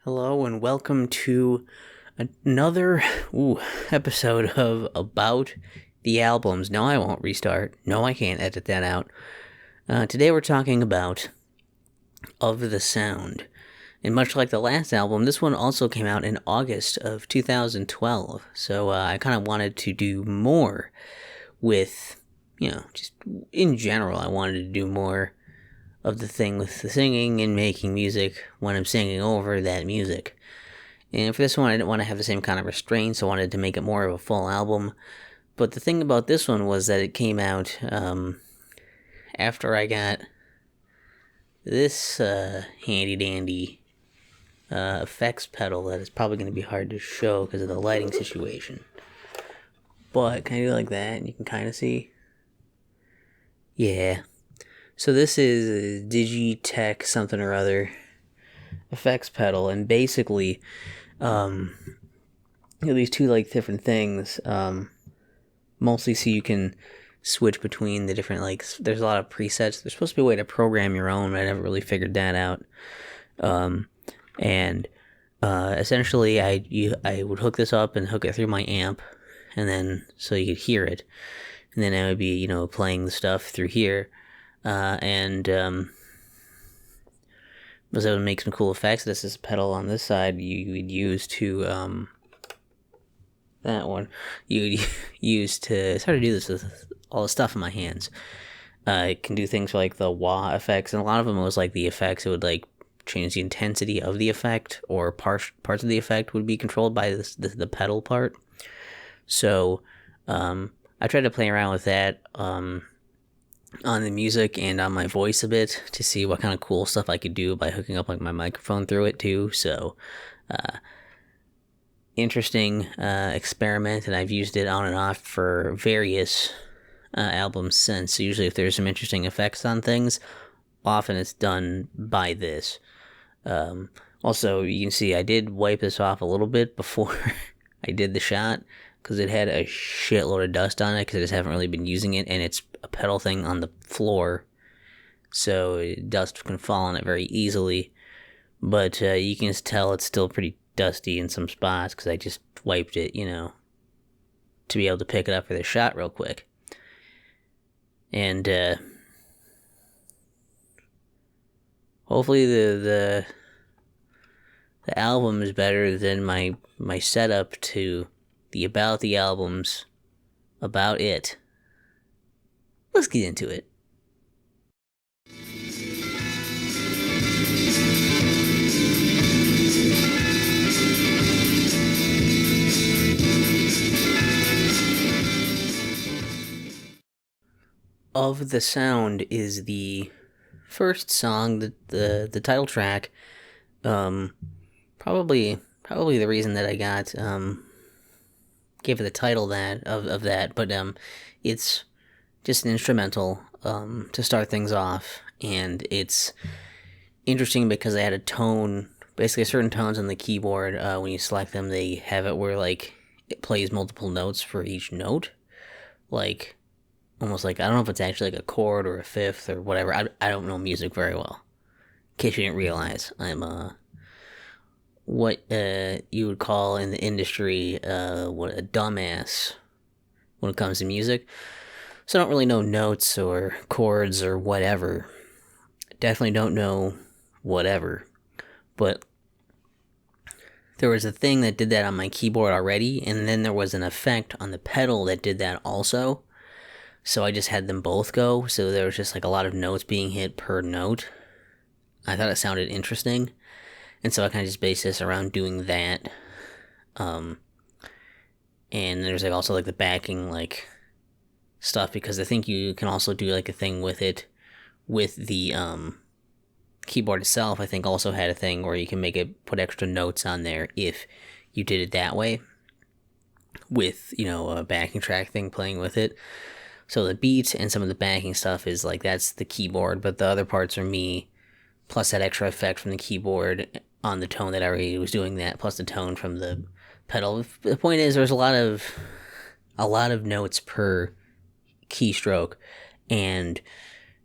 Hello and welcome to another episode of About the Albums. No, I won't restart. No, I can't edit that out. Today we're talking about Of the Sound. And much like the last album, this one also came out in August of 2012. So I kind of wanted to do more with, just in general, I wanted to do more of the thing with the singing and making music when I'm singing over that music. And for this one, I didn't want to have the same kind of restraints. I wanted to make it more of a full album. But the thing about this one was that it came out after I got this handy-dandy effects pedal that is probably going to be hard to show because of the lighting situation. But can I do it like that and you can kind of see? Yeah. So this is a Digitech something or other effects pedal, and basically, these two different things, mostly so you can switch between the different, there's a lot of presets. There's supposed to be a way to program your own, but I never really figured that out. Essentially, I would hook this up and hook it through my amp, and then, so you could hear it, and then I would be, playing the stuff through here. So it would make some cool effects. This is a pedal on this side you would use to, that one, you would use to, it's hard to do this with all the stuff in my hands. It can do things like the wah effects, and a lot of them was like the effects, it would change the intensity of the effect, or parts of the effect would be controlled by the pedal part. So, I tried to play around with that, on the music and on my voice a bit to see what kind of cool stuff I could do by hooking up my microphone through it too. So interesting experiment, and I've used it on and off for various albums since. So usually if there's some interesting effects on things, often it's done by this. Also, you can see I did wipe this off a little bit before I did the shot, because it had a shitload of dust on it, because I just haven't really been using it, and it's a pedal thing on the floor, so dust can fall on it very easily. But you can just tell it's still pretty dusty in some spots, because I just wiped it, to be able to pick it up for the shot real quick. And hopefully the album is better than my setup to the About the Albums, About It. Let's get into it. Of the Sound is the first song, the title track. Probably the reason that I got gave it the title of that, but it's just an instrumental to start things off, and it's interesting because I had a tone, basically certain tones on the keyboard. When you select them, they have it where it plays multiple notes for each note, almost I don't know if it's actually a chord or a fifth or whatever. I don't know music very well. In case you didn't realize, I'm what you would call in the industry what a dumbass when it comes to music. So I don't really know notes or chords or whatever. Definitely don't know whatever. But there was a thing that did that on my keyboard already, and then there was an effect on the pedal that did that also. So I just had them both go, so there was just a lot of notes being hit per note. I thought it sounded interesting, and so I kind of just based this around doing that. And there's also the backing stuff, because I think you can also do a thing with it with the keyboard itself. I think also had a thing where you can put extra notes on there if you did it that way, with a backing track thing playing with it. So the beat and some of the backing stuff is that's the keyboard, but the other parts are me, plus that extra effect from the keyboard on the tone that I already was doing that, plus the tone from the pedal. The point is, there's a lot of notes per keystroke, and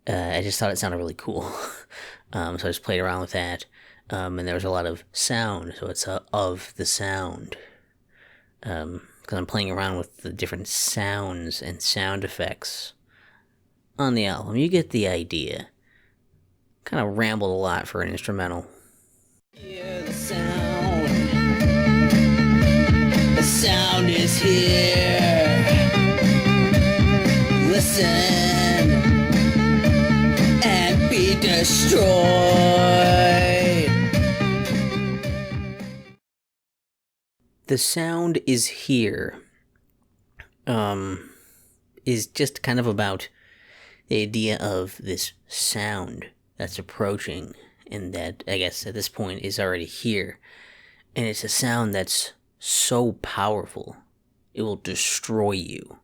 I just thought it sounded really cool. So I just played around with that. And there was a lot of sound, so it's of the sound. Because I'm playing around with the different sounds and sound effects on the album. You get the idea. Kind of rambled a lot for an instrumental. Hear the sound. The sound is here. Listen and be destroyed. The sound is here. Is just kind of about the idea of this sound that's approaching, and that, I guess, at this point is already here. And it's a sound that's so powerful, it will destroy you,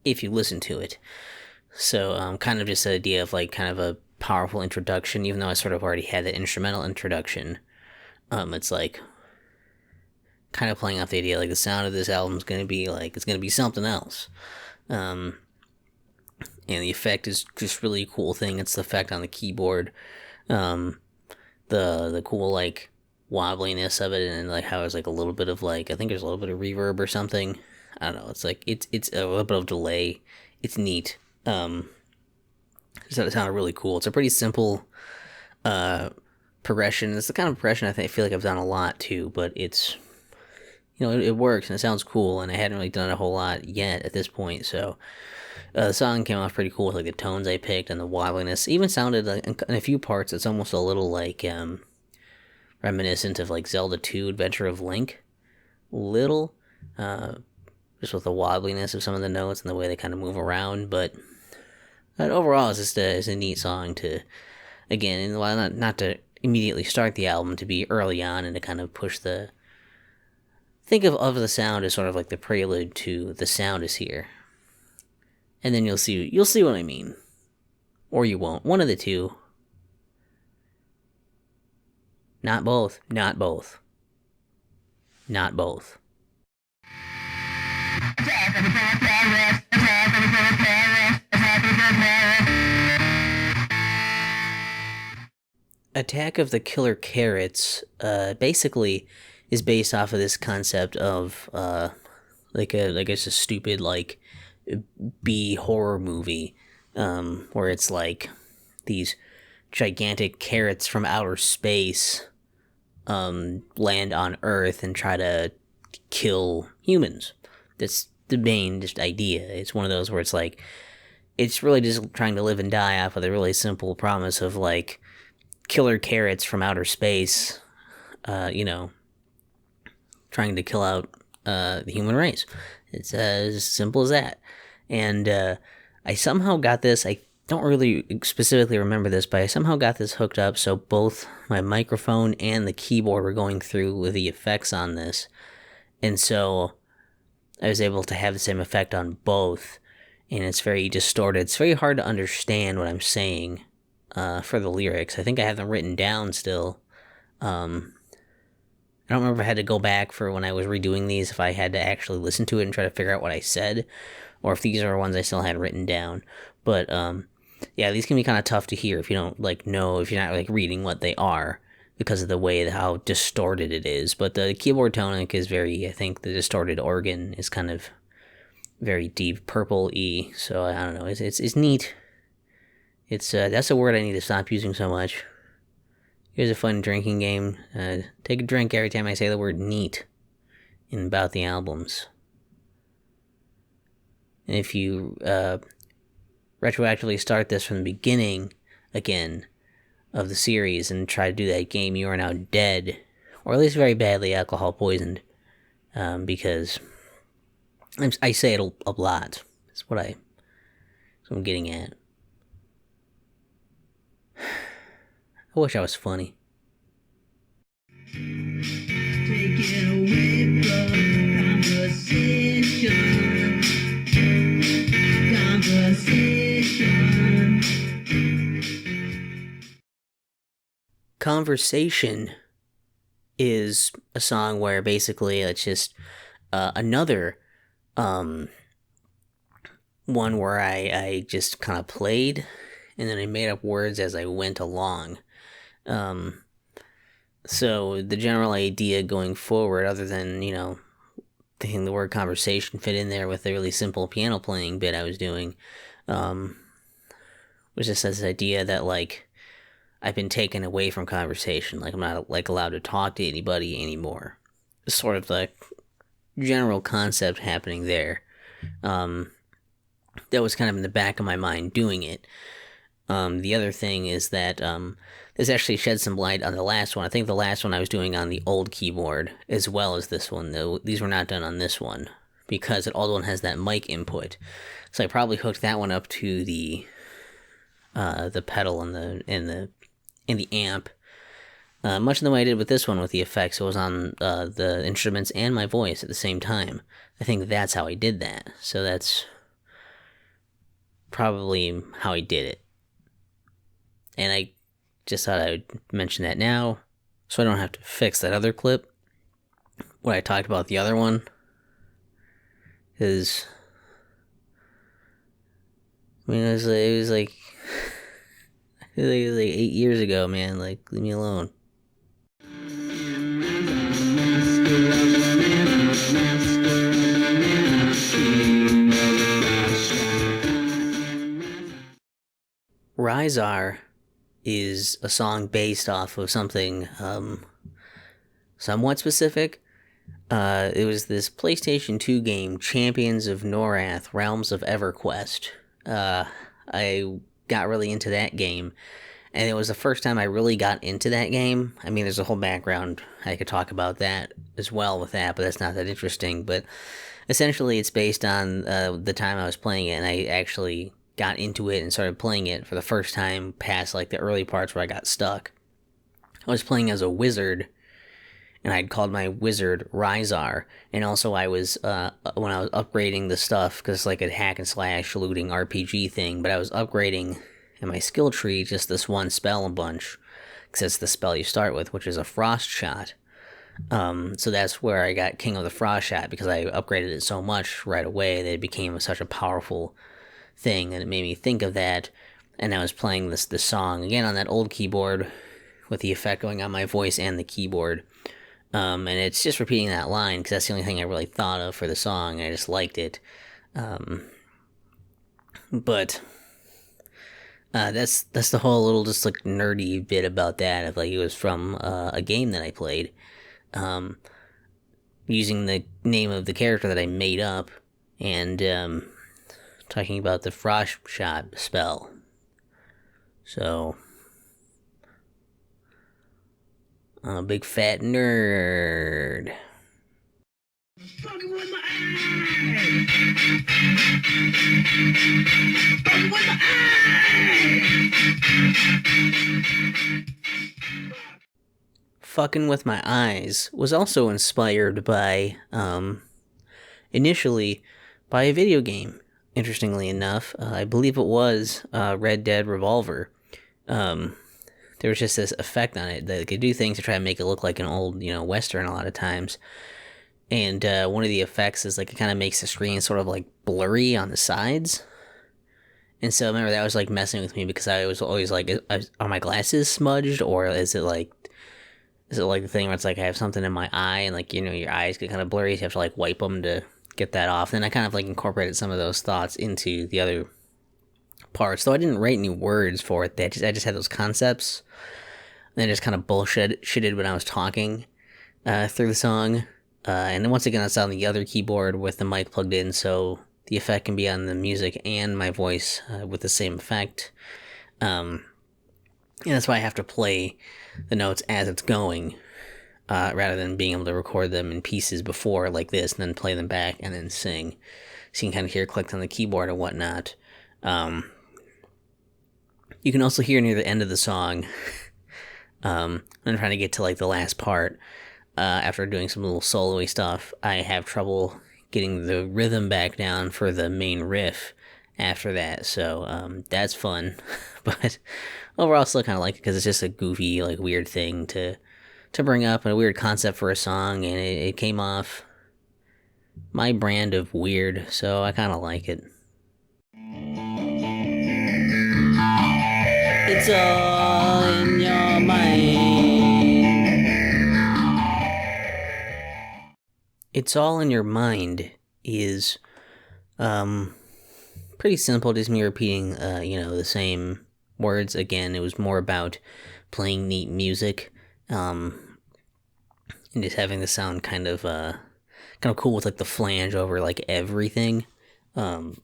if you listen to it. So, kind of just the idea of, like, kind of a powerful introduction, even though I sort of already had that instrumental introduction. It's like, kind of playing off the idea, like, the sound of this album is going to be, like, it's going to be something else. And the effect is just really cool thing. It's the effect on the keyboard. The cool, like, wobbliness of it, and, like, how there's, like, a little bit of, like, I think there's a little bit of reverb or something. I don't know. It's, like, it's a little bit of delay. It's neat. So it sounded really cool. It's a pretty simple, progression. It's the kind of progression I feel like I've done a lot, too, but it's, it works, and it sounds cool, and I hadn't really done a whole lot yet at this point, so the song came off pretty cool with, like, the tones I picked and the wobbliness. It even sounded, like, in a few parts, it's almost a little, like, reminiscent of, like, Zelda 2 Adventure of Link. Little, just with the wobbliness of some of the notes and the way they kind of move around, but overall, it's just it's a neat song to, again, and while not to immediately start the album, to be early on and to kind of push the, think of the sound as sort of like the prelude to the sound is here. And then you'll see what I mean. Or you won't. One of the two. Not both. Not both. Not both. Attack of the Killer Carrots, basically is based off of this concept of, like a stupid, like, B horror movie, where it's like these gigantic carrots from outer space, land on Earth and try to kill humans. That's the main just idea. It's one of those where it's like, it's really just trying to live and die off of the really simple promise of, like, killer carrots from outer space, trying to kill out the human race. It's as simple as that. And I somehow got this, I don't really specifically remember this, but I somehow got this hooked up so both my microphone and the keyboard were going through with the effects on this. And so I was able to have the same effect on both, and it's very distorted. It's very hard to understand what I'm saying for the lyrics. I think I have them written down still. I don't remember if I had to go back for when I was redoing these, if I had to actually listen to it and try to figure out what I said, or if these are ones I still had written down. But, yeah, these can be kind of tough to hear if you don't, like, know, if you're not, like, reading what they are, because of the way how distorted it is. But the keyboard tonic is very, I think the distorted organ is kind of very deep purple-y, so I don't know, it's neat. It's, that's a word I need to stop using so much. Here's a fun drinking game. Take a drink every time I say the word neat in about the albums. And if you retroactively start this from the beginning, again, of the series and try to do that game, you are now dead, or at least very badly alcohol poisoned, because I say it a lot. That's what I'm getting at. I wish I was funny. Take it away from Conversation is a song where basically it's just another one where I just kind of played and then I made up words as I went along. So the general idea going forward, other than, thinking the word conversation fit in there with the really simple piano playing bit I was doing, um, was just this idea that, like, I've been taken away from conversation. Like, I'm not, like, allowed to talk to anybody anymore. Sort of the general concept happening there. That was kind of in the back of my mind doing it. The other thing is that this actually shed some light on the last one. I think the last one I was doing on the old keyboard as well as this one. Though these were not done on this one because the old one has that mic input. So I probably hooked that one up to the pedal and the amp. Much in the way I did with this one with the effects. It was on the instruments and my voice at the same time. I think that's how I did that. So that's probably how I did it. And I just thought I would mention that now, so I don't have to fix that other clip. What I talked about the other one is, I mean, it was like it was like 8 years ago, man. Like, leave me alone. Rizar is a song based off of something somewhat specific. It was this PlayStation 2 game, Champions of Norath, Realms of EverQuest. I got really into that game, and it was the first time I really got into that game. I mean, there's a whole background. I could talk about that as well with that, but that's not that interesting. But essentially, it's based on the time I was playing it, and I actually got into it and started playing it for the first time past, like, the early parts where I got stuck. I was playing as a wizard, and I'd called my wizard Rizar, and also I was, when I was upgrading the stuff, because it's like a hack and slash looting RPG thing, but I was upgrading in my skill tree just this one spell a bunch, because it's the spell you start with, which is a frost shot. So that's where I got King of the Frost Shot, because I upgraded it so much right away that it became such a powerful thing, and it made me think of that. And I was playing this song again on that old keyboard with the effect going on my voice and the keyboard, and it's just repeating that line because that's the only thing I really thought of for the song. I just liked it, but that's the whole little just like nerdy bit about that. Of like, it was from a game that I played, using the name of the character that I made up, and talking about the frost shot spell. So, I'm a big fat nerd. Fucking with my eye! Fucking with my eye! Fucking with My Eyes was also inspired by, initially, by a video game. Interestingly enough, I believe it was Red Dead Revolver. There was just this effect on it that it could do things to try to make it look like an old, Western a lot of times. And one of the effects is, like, it kind of makes the screen sort of, like, blurry on the sides. And so I remember that was, like, messing with me because I was always like, are my glasses smudged, or is it like the thing where it's like I have something in my eye and, like, your eyes get kind of blurry, so you have to, like, wipe them to get that off. And I kind of, like, incorporated some of those thoughts into the other parts, though I didn't write any words for it. I just had those concepts, and then just kind of bullshitted when I was talking through the song. And then once again, that's on the other keyboard with the mic plugged in, so the effect can be on the music and my voice with the same effect. And that's why I have to play the notes as it's going, rather than being able to record them in pieces before, like this, and then play them back and then sing. So you can kind of hear clicks on the keyboard and whatnot. You can also hear near the end of the song, I'm trying to get to, like, the last part, after doing some little solo-y stuff, I have trouble getting the rhythm back down for the main riff after that, so that's fun. But overall, I still kind of like it because it's just a goofy, like, weird thing to bring up, and a weird concept for a song, and it came off my brand of weird, so I kind of like it. It's all in your It's all in your mind is pretty simple, just me repeating the same words again. It was more about playing neat music, and just having the sound kind of cool with like the flange over like everything. I don't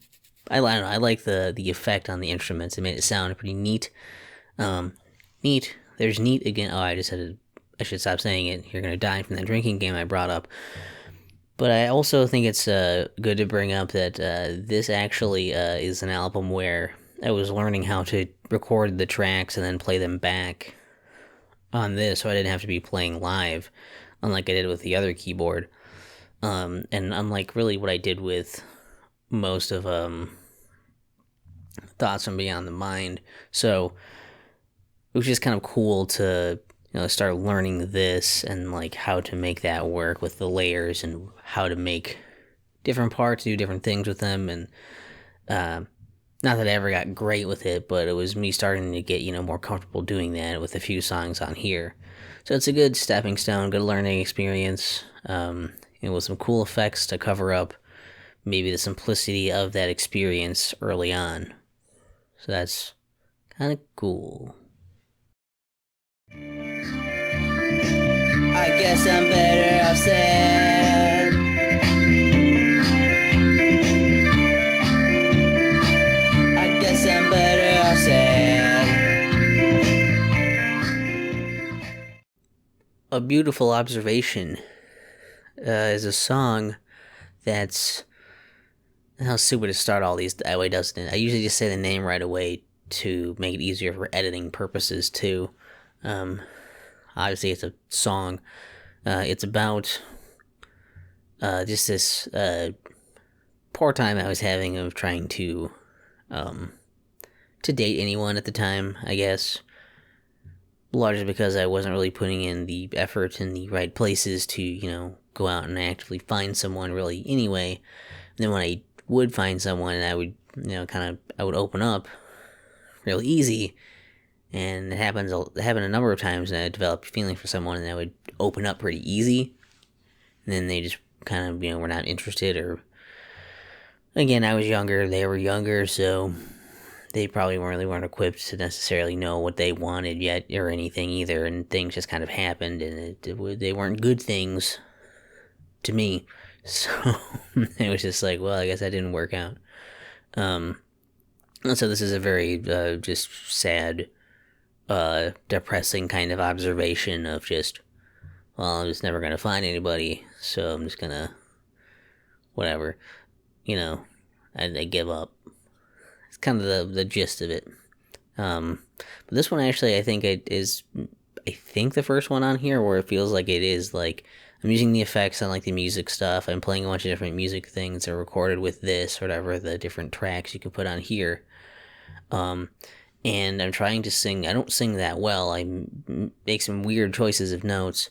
know, I like the effect on the instruments. It made it sound pretty neat. Neat. There's neat again. Oh, I should stop saying it. You're gonna die from that drinking game I brought up. But I also think it's good to bring up that this actually is an album where I was learning how to record the tracks and then play them back on this, so I didn't have to be playing live, unlike I did with the other keyboard. And unlike really what I did with most of Thoughts from Beyond the Mind. So it was just kind of cool to start learning this and like how to make that work with the layers and how to make different parts, do different things with them. And not that I ever got great with it, but it was me starting to get more comfortable doing that with a few songs on here. So it's a good stepping stone, good learning experience, with some cool effects to cover up maybe the simplicity of that experience early on. So that's kind of cool. I guess I'm better off sad. I guess I'm better off sad. A Beautiful Observation is a song that's... How stupid to start all these that way, doesn't it? I usually just say the name right away to make it easier for editing purposes, too. Obviously, it's a song. It's about just this poor time I was having of trying to date anyone at the time, I guess. Largely because I wasn't really putting in the effort in the right places to, go out and actively find someone really anyway. And then when I would find someone, I would, I would open up real easy. And it happened a number of times, and I developed a feeling for someone, and I would open up pretty easy. And then they just kind of, were not interested, or... Again, I was younger, they were younger, so they probably weren't equipped to necessarily know what they wanted yet, or anything either, and things just kind of happened, and they weren't good things to me. So, it was just like, well, I guess that didn't work out. And so this is a very, just sad... depressing kind of observation of just, well, I'm just never gonna find anybody, so I'm just gonna, whatever, I give up. It's kind of the gist of it. But this one actually, I think the first one on here where it feels like it is like I'm using the effects on like the music stuff. I'm playing a bunch of different music things that are recorded with this, or whatever the different tracks you can put on here. And I'm trying to sing. I don't sing that well. I make some weird choices of notes,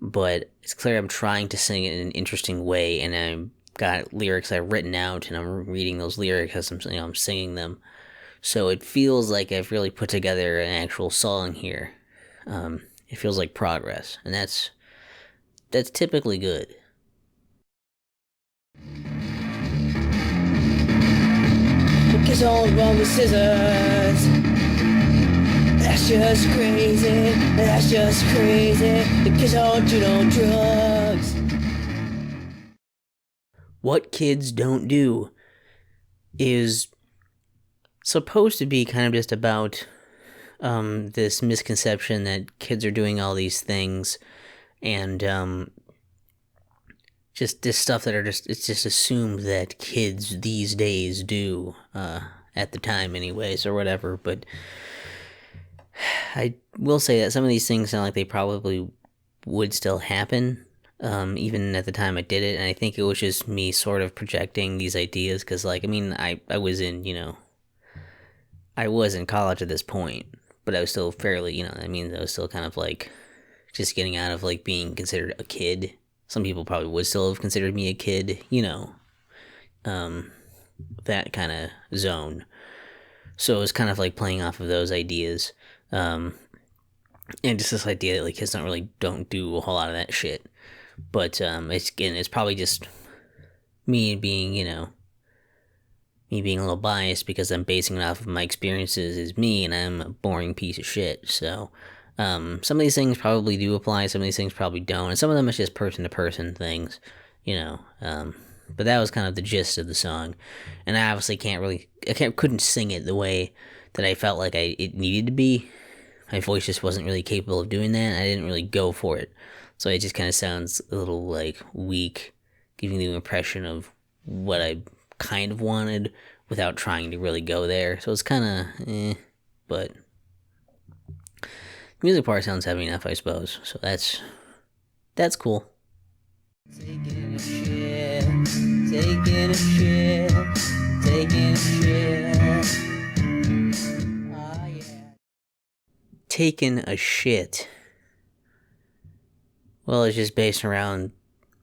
but it's clear I'm trying to sing it in an interesting way, and I've got lyrics I've written out, and I'm reading those lyrics as I'm singing them. So it feels like I've really put together an actual song here. It feels like progress, and that's typically good. Because all wrong with scissors. That's just crazy. That's just crazy. Because all you on drugs. What Kids Don't Do is supposed to be kind of just about this misconception that kids are doing all these things, and just this stuff that it's just assumed that kids these days do, at the time anyways, or whatever. But I will say that some of these things sound like they probably would still happen, even at the time I did it, and I think it was just me sort of projecting these ideas, because, like, I mean, I was in, I was in college at this point, but I was still fairly, I was still kind of, like, just getting out of, like, being considered a kid. Some people probably would still have considered me a kid, that kind of zone. So it was kind of like playing off of those ideas. And just this idea that like kids don't do a whole lot of that shit. But it's probably just me being me being a little biased because I'm basing it off of my experiences as me, and I'm a boring piece of shit. So, some of these things probably do apply, some of these things probably don't, and some of them it's just person to person things, you know. But that was kind of the gist of the song, and I obviously couldn't sing it the way that I felt like it needed to be. My voice just wasn't really capable of doing that, and I didn't really go for it. So it just kind of sounds a little like weak, giving the impression of what I kind of wanted without trying to really go there. So it's kind of but the music part sounds heavy enough, I suppose. So that's cool. Taking a shit, taking a shit, taking a shit. Oh, yeah. Taking a shit. Well, it's just based around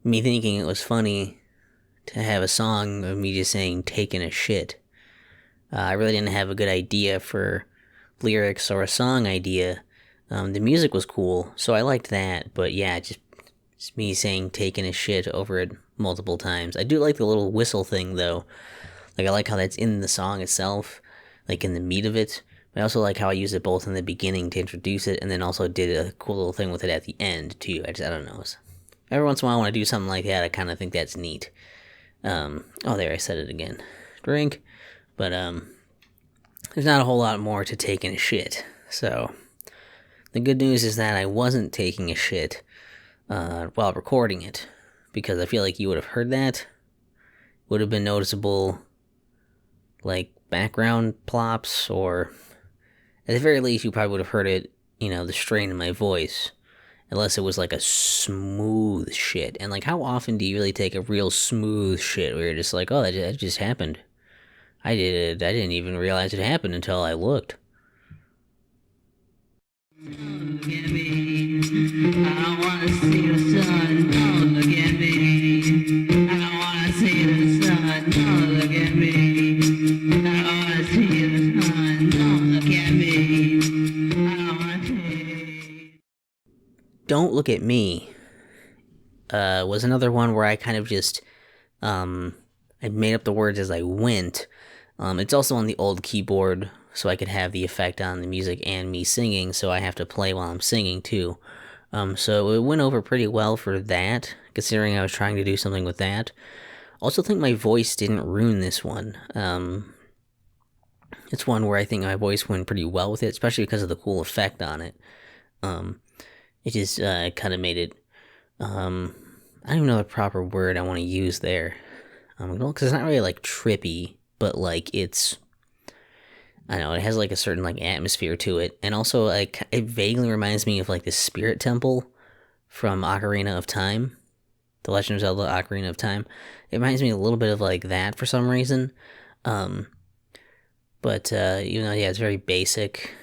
me thinking it was funny to have a song of me just saying taking a shit. I really didn't have a good idea for lyrics or a song idea. The music was cool, so I liked that, but yeah, just me saying taking a shit over it multiple times. I do like the little whistle thing, though. Like, I like how that's in the song itself, like in the meat of it. But I also like how I use it both in the beginning to introduce it, and then also did a cool little thing with it at the end, too. I don't know. Every once in a while, when I do something like that, I kind of think that's neat. There, I said it again. Drink. But, there's not a whole lot more to taking a shit. So, the good news is that I wasn't taking a shit while recording it, because I feel like you would have heard that. Would have been noticeable, like, background plops, or at the very least, you probably would have heard it, the strain in my voice. Unless it was like a smooth shit. And like, how often do you really take a real smooth shit where you're just like, oh, that just happened? I didn't even realize it happened until I looked. Look at me. I don't wanna see the sun. Don't look at me. I don't wanna see the sun. Don't look at me. I don't wanna see the sun. Don't look at me. I don't wanna see. Don't Look at Me was another one where I kind of just I made up the words as I went. It's also on the old keyboard, so I could have the effect on the music and me singing, so I have to play while I'm singing too. So it went over pretty well for that, considering I was trying to do something with that. Also think my voice didn't ruin this one. It's one where I think my voice went pretty well with it, especially because of the cool effect on it. It just kind of made it. I don't even know the proper word I want to use there. Because it's not really like trippy, but like it's. I don't know, it has like a certain like atmosphere to it, and also like it vaguely reminds me of like the Spirit Temple from Ocarina of Time, The Legend of Zelda: Ocarina of Time. It reminds me a little bit of like that for some reason. But yeah, it's very basic.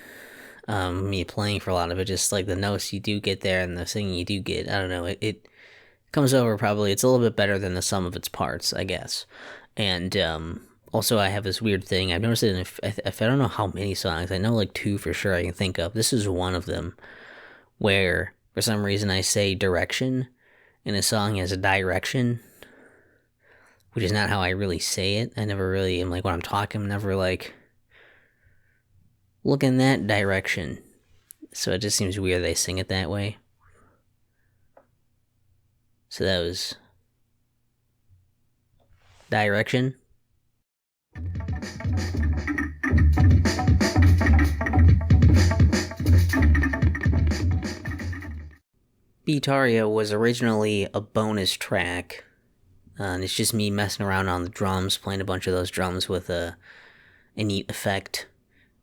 Me playing for a lot of it, just like the notes you do get there and the singing you do get. I don't know, it comes over probably. It's a little bit better than the sum of its parts, I guess. And also, I have this weird thing. I've noticed it if I don't know how many songs. I know like two for sure I can think of. This is one of them where, for some reason, I say direction in a song as a direction, which is not how I really say it. I never really am like, when I'm talking, I'm never like, look in that direction. So it just seems weird they sing it that way. So that was direction. Beataria was originally a bonus track, and it's just me messing around on the drums, playing a bunch of those drums with a neat effect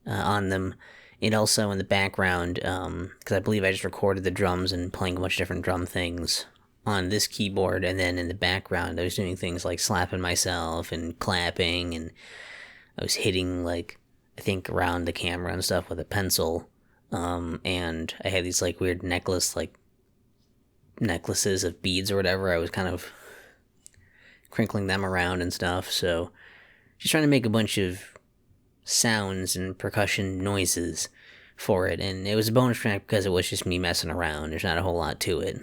on them. And also in the background, because I believe I just recorded the drums and playing a bunch of different drum things on this keyboard, and then in the background I was doing things like slapping myself and clapping, and I was hitting, like, I think around the camera and stuff with a pencil, and I had these like weird necklaces of beads or whatever. I was kind of crinkling them around and stuff, so just trying to make a bunch of sounds and percussion noises for it, and it was a bonus track because it was just me messing around. There's not a whole lot to it.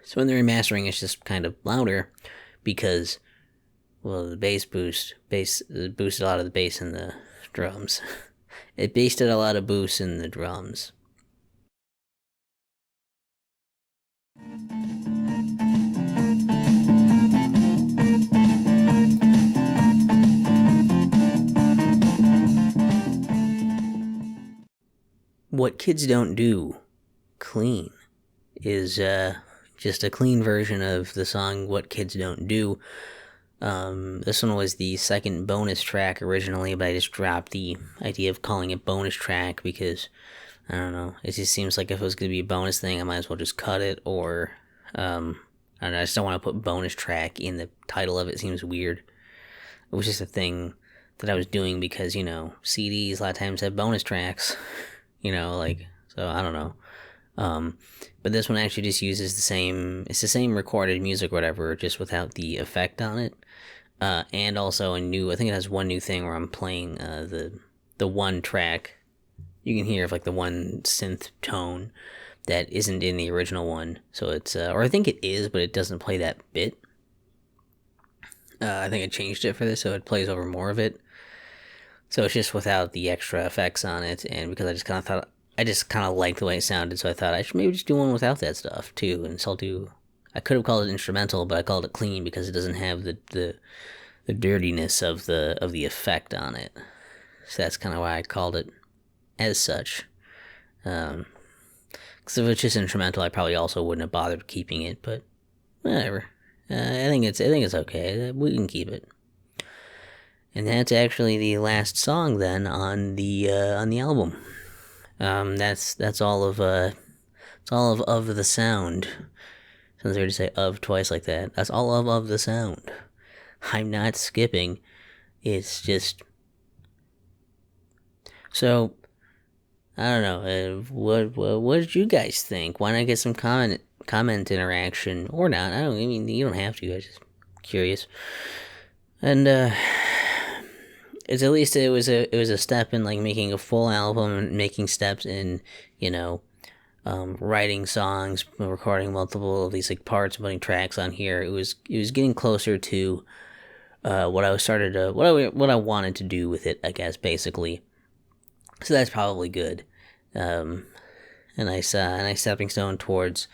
So in the remastering, it's just kind of louder because, well, the bass boosted a lot of the bass in the drums. It boosted a lot of boost in the drums. What Kids Don't Do, Clean, is just a clean version of the song What Kids Don't Do. This one was the second bonus track originally, but I just dropped the idea of calling it bonus track because, I don't know, it just seems like if it was going to be a bonus thing, I might as well just cut it, or, I don't know, I just don't want to put bonus track in the title of it. It seems weird. It was just a thing that I was doing because, CDs a lot of times have bonus tracks. So I don't know. But this one actually just uses it's the same recorded music or whatever, just without the effect on it. And also I think it has one new thing where I'm playing, the one track you can hear of, like, the one synth tone that isn't in the original one. So it's, or I think it is, but it doesn't play that bit. I think I changed it for this, so it plays over more of it. So it's just without the extra effects on it, and because I just kind of liked the way it sounded, so I thought I should maybe just do one without that stuff too. And so I could have called it instrumental, but I called it clean because it doesn't have the dirtiness of the effect on it. So that's kind of why I called it as such. Because if it's just instrumental, I probably also wouldn't have bothered keeping it. But whatever. I think it's okay. We can keep it. And that's actually the last song then on the album. That's all of the sound. Sounds weird to say of twice like that. That's all of the sound. I'm not skipping. It's just, so I don't know. What did you guys think? Why not get some comment interaction or not? I mean, you don't have to. I'm just curious. And it's at least it was a step in, like, making a full album and making steps in, writing songs, recording multiple of these, like, parts, putting tracks on here. It was getting closer to what I wanted to do with it, I guess, basically. So that's probably good. And a nice stepping stone towards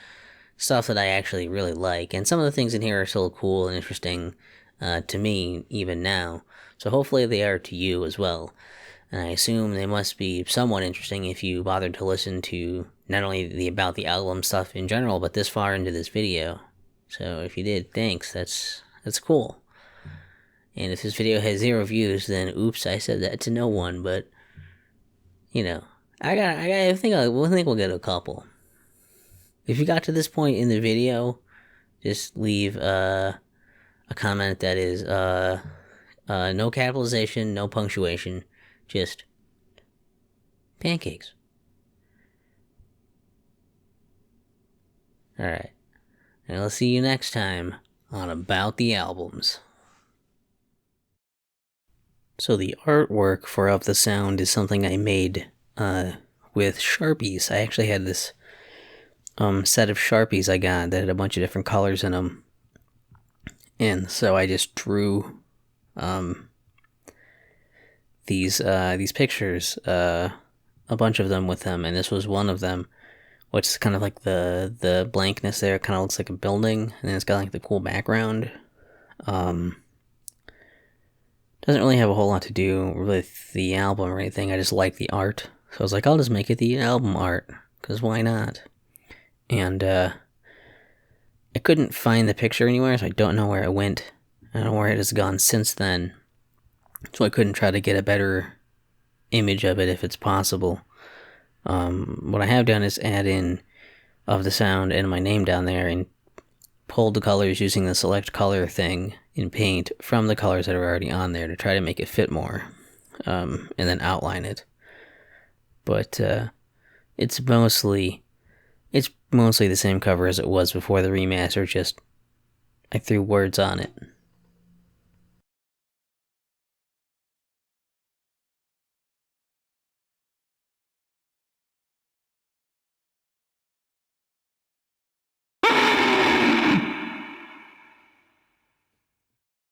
stuff that I actually really like. And some of the things in here are still cool and interesting to me even now. So hopefully they are to you as well. And I assume they must be somewhat interesting if you bothered to listen to not only the about the album stuff in general, but this far into this video. So if you did, thanks. That's cool. And if this video has 0 views, then oops, I said that to no one. But I think we'll get a couple. If you got to this point in the video, just leave a comment that is no capitalization, no punctuation, just pancakes. Alright. And I'll see you next time on About the Albums. So the artwork for Of the Sound is something I made with Sharpies. I actually had this set of Sharpies I got that had a bunch of different colors in them. And so I just drew these pictures, a bunch of them with them, and this was one of them, which is kind of like the blankness there. It kind of looks like a building, and then it's got like the cool background. Doesn't really have a whole lot to do with the album or anything. I just like the art, so I was like, I'll just make it the album art, because why not? And I couldn't find the picture anywhere, so I don't know where it went. I don't know where it has gone since then. So I couldn't try to get a better image of it if it's possible. What I have done is add in Of the Sound and my name down there and pulled the colors using the select color thing in Paint from the colors that are already on there to try to make it fit more, and then outline it. But it's mostly the same cover as it was before the remaster, just I threw words on it.